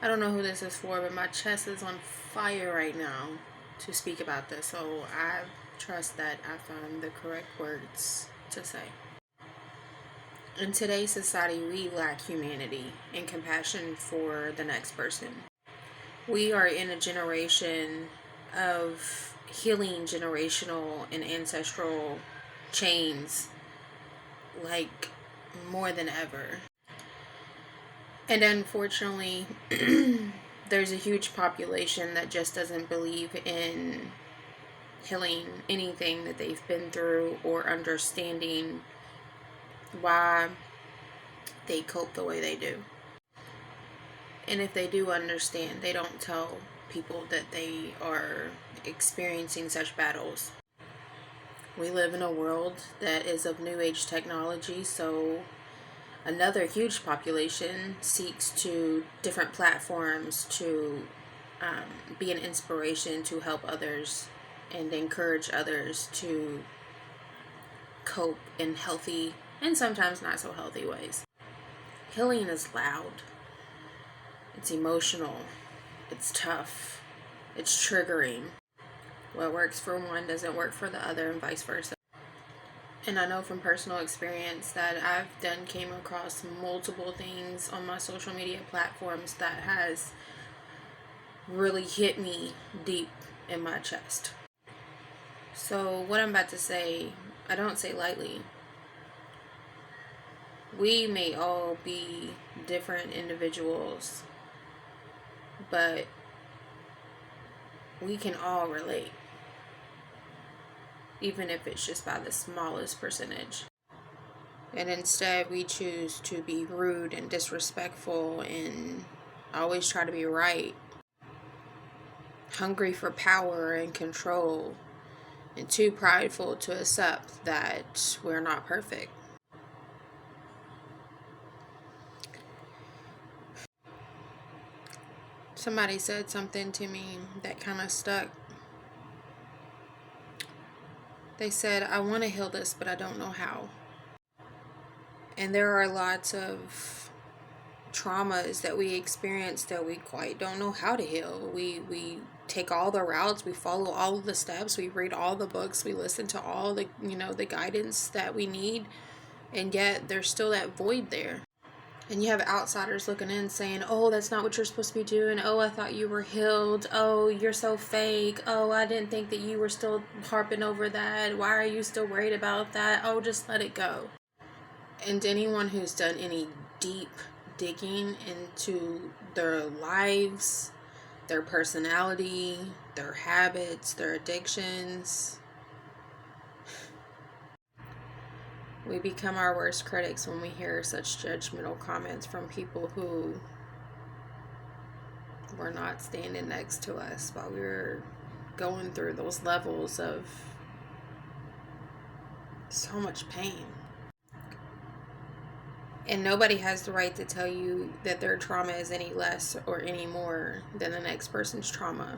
I don't know who this is for, but my chest is on fire right now to speak about this, so I trust that I found the correct words to say. In today's society, we lack humanity and compassion for the next person. We are in a generation of healing generational and ancestral chains like more than ever. And unfortunately, there's a huge population that just doesn't believe in healing anything that they've been through or understanding why they cope the way they do. And if they do understand, they don't tell people that they are experiencing such battles. We live in a world that is of new age technology, so another huge population seeks to different platforms to be an inspiration to help others and encourage others to cope in healthy and sometimes not so healthy ways. Healing is loud, it's emotional, it's tough, it's triggering. What works for one doesn't work for the other, and vice versa. And I know from personal experience that came across multiple things on my social media platforms that has really hit me deep in my chest. So what I'm about to say, I don't say lightly. We may all be different individuals, but we can all relate, even if it's just by the smallest percentage. And instead, we choose to be rude and disrespectful and always try to be right, hungry for power and control, and too prideful to accept that we're not perfect. Somebody said something to me that kind of stuck. They said, I want to heal this, but I don't know how. And there are lots of traumas that we experience that we quite don't know how to heal. We take all the routes, we follow all of the steps, we read all the books, we listen to all the the guidance that we need, and yet there's still that void there. And you have outsiders looking in saying, oh, that's not what you're supposed to be doing. Oh, I thought you were healed. Oh, you're so fake. Oh, I didn't think that you were still harping over that. Why are you still worried about that? Oh, just let it go. And anyone who's done any deep digging into their lives, their personality, their habits, their addictions, we become our worst critics when we hear such judgmental comments from people who were not standing next to us while we were going through those levels of so much pain. And nobody has the right to tell you that their trauma is any less or any more than the next person's trauma.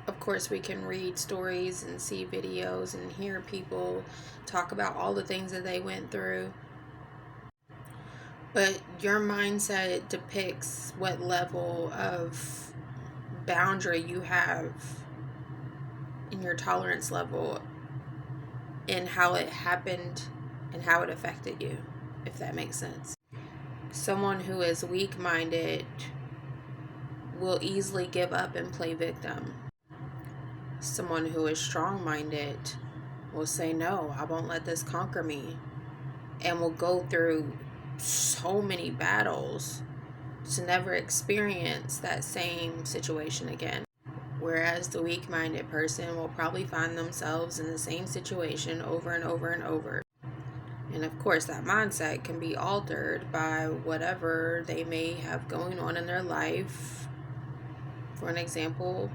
Of course, we can read stories and see videos and hear people talk about all the things that they went through. But your mindset depicts what level of boundary you have in your tolerance level and how it happened and how it affected you, if that makes sense. Someone who is weak-minded will easily give up and play victim. Someone who is strong-minded will say, no, I won't let this conquer me, and will go through so many battles to never experience that same situation again. Whereas the weak-minded person will probably find themselves in the same situation over and over and over. And of course, that mindset can be altered by whatever they may have going on in their life. For an example,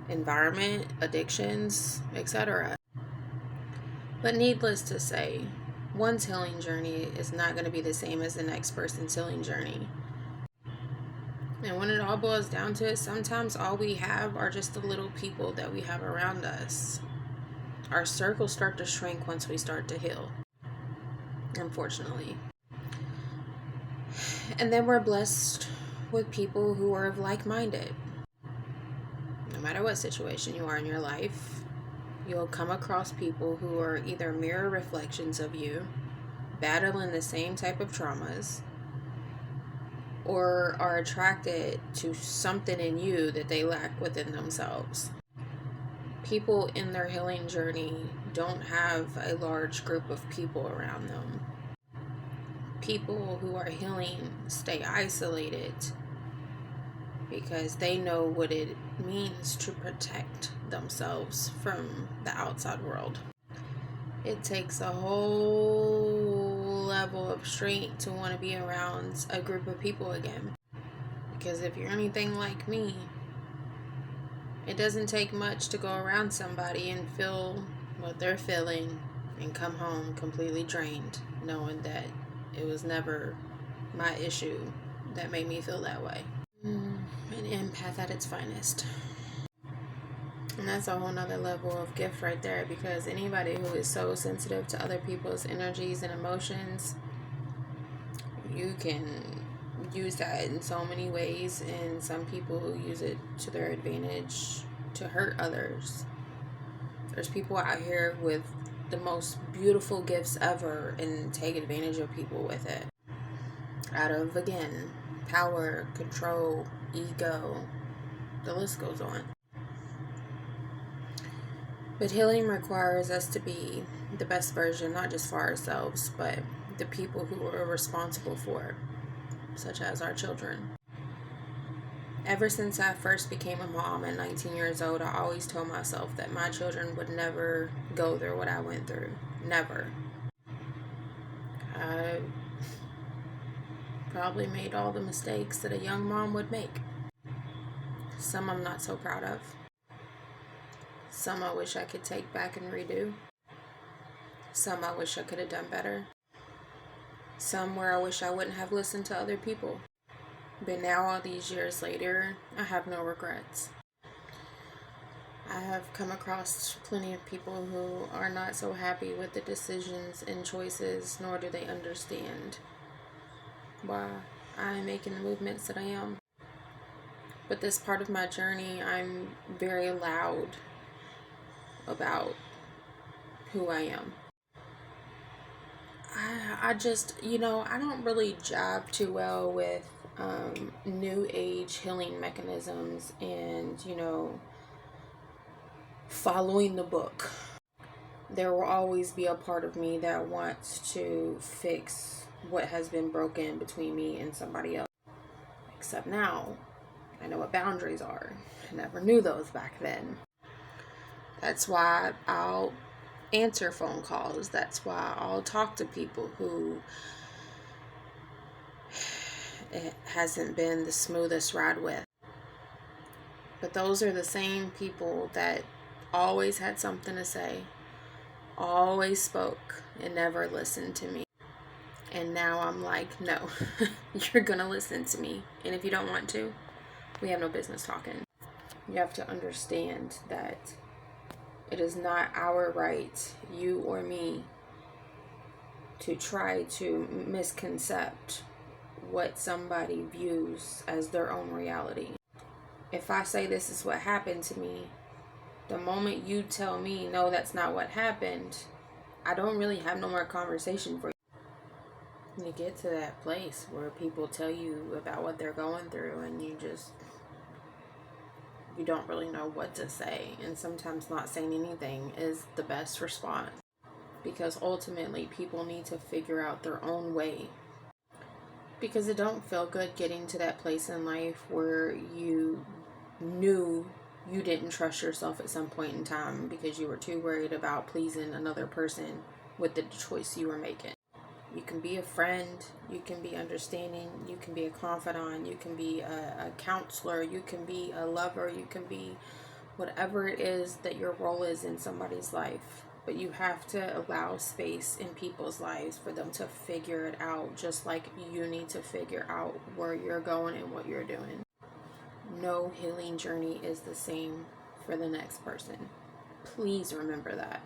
environment, addictions, etc. But needless to say, one's healing journey is not going to be the same as the next person's healing journey. And when it all boils down to it, sometimes all we have are just the little people that we have around us. Our circles start to shrink once we start to heal, unfortunately. And then we're blessed with people who are like-minded. No matter what situation you are in your life, you'll come across people who are either mirror reflections of you, battling the same type of traumas, or are attracted to something in you that they lack within themselves. People in their healing journey don't have a large group of people around them. People who are healing stay isolated because they know what it means to protect themselves from the outside world. It takes a whole level of strength to want to be around a group of people again. Because if you're anything like me, it doesn't take much to go around somebody and feel what they're feeling and come home completely drained, knowing that it was never my issue that made me feel that way. An empath at its finest. And that's a whole nother level of gift right there, because anybody who is so sensitive to other people's energies and emotions, you can use that in so many ways, and some people who use it to their advantage to hurt others. There's people out here with the most beautiful gifts ever and take advantage of people with it. Out of, again, power, control, ego, the list goes on. But healing requires us to be the best version, not just for ourselves, but the people who we're responsible for, such as our children. Ever since I first became a mom at 19 years old, I always told myself that my children would never go through what I went through. Never. I probably made all the mistakes that a young mom would make. Some I'm not so proud of. Some I wish I could take back and redo. Some I wish I could have done better. Some where I wish I wouldn't have listened to other people. But now, all these years later, I have no regrets. I have come across plenty of people who are not so happy with the decisions and choices, nor do they understand why I'm making the movements that I am. But this part of my journey, I'm very loud about who I am. I just, I don't really jive too well with new age healing mechanisms and, following the book. There will always be a part of me that wants to fix what has been broken between me and somebody else. Except now, I know what boundaries are. I never knew those back then. That's why I'll answer phone calls. That's why I'll talk to people who it hasn't been the smoothest ride with. But those are the same people that always had something to say, always spoke, and never listened to me. And now I'm like, no, you're gonna listen to me. And if you don't want to, we have no business talking. You have to understand that it is not our right, you or me, to try to misconcept what somebody views as their own reality. If I say this is what happened to me, the moment you tell me, no, that's not what happened, I don't really have no more conversation for you. You get to that place where people tell you about what they're going through and you don't really know what to say. And sometimes not saying anything is the best response. Because ultimately people need to figure out their own way. Because it don't feel good getting to that place in life where you knew you didn't trust yourself at some point in time because you were too worried about pleasing another person with the choice you were making. You can be a friend, you can be understanding, you can be a confidant, you can be a counselor, you can be a lover, you can be whatever it is that your role is in somebody's life. But you have to allow space in people's lives for them to figure it out, just like you need to figure out where you're going and what you're doing. No healing journey is the same for the next person. Please remember that.